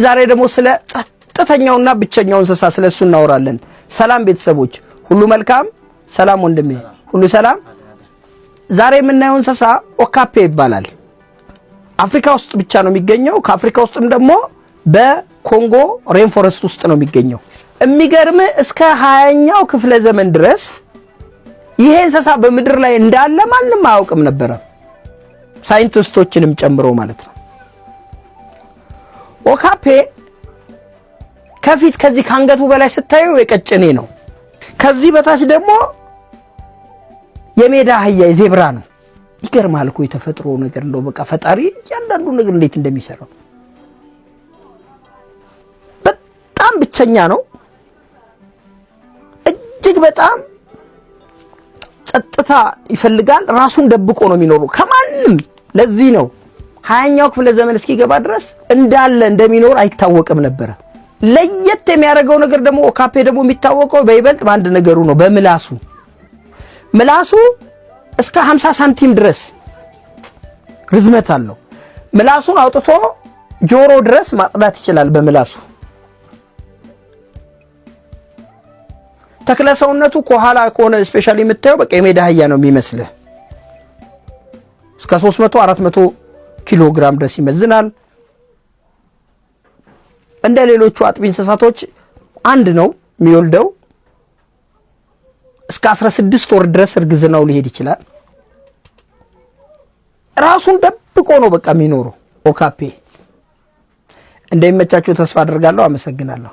ዛሬ ደግሞ ስለ ጸጥተኛውና ብቸኛው እንስሳ ስለሱ እናወራለን። ሰላም ቤተሰቦች ሁሉ መልካም፣ ሰላም ወንድሜ ሁሉ ሰላም። ዛሬ የምናየው እንስሳ ኦካፔ ይባላል። አፍሪካ ውስጥ ብቻ ነው የሚገኘው። ከአፍሪካ ውስጥም ደግሞ በኮንጎ ሬን ፎረስት ውስጥ ነው የሚገኘው። የሚገርም እስከ 20ኛው ክፍለ ዘመን ድረስ ይሄ እንስሳ በምድር ላይ እንዳለ ማንም አያውቅም ነበር፣ ሳይንቲስቶችንም ጨምሮ ማለት ነው። ኦካፔ ከፊት ከዚህ ካንገቱ በላይ ስታዩ የቀጭኔ ነው። ከዚህ በታች ደግሞ የሜዳ አህያ የዜብራ ነው። ይገርማል እኮ የተፈጥሮ ነገር እንደው በቃ ፈጣሪ ያንዳንዱ ነገር እንዴት እንደሚሰራው። በጣም ብቸኛ ነው። እጅግ በጣም ጸጥታ ይፈልጋል። ራሱን ደብቆ ነው የሚኖረው ከማንም። ለዚህ ነው 20ኛው ክፍለ ዘመን እስኪገባ ድረስ እንዳለ እንደሚኖር አይታወቅም ነበር። ለየት የሚያደርገው ነገር ደግሞ ኦካፔ ደግሞ የሚታወቀው በይበልጥ በአንድ ነገሩ ነው፣ በምላሱ። ምላሱ እስከ 50 ሳንቲም ድረስ ርዝመት አለው። ምላሱን አውጥቶ ጆሮ ድረስ ማጽዳት ይችላል በምላሱ። ተክለ ሰውነቱ ከኋላ ከሆነ ስፔሻሊ የምታየው በቃ የሜዳ አህያ ነው የሚመስለው። እስከ 300-400 ኪሎ ግራም ድረስ ይመዝናል። እንደ ሌሎቹ አጥቢ እንስሳቶች አንድ ነው የሚወልደው። እስከ 16 ወር ድረስ እርግዝናው ሊሄድ ይችላል። ራሱን ደብቆ ነው በቃ የሚኖረው ኦካፔ። እንደሚመቻችሁ ተስፋ አደርጋለሁ። አመሰግናለሁ።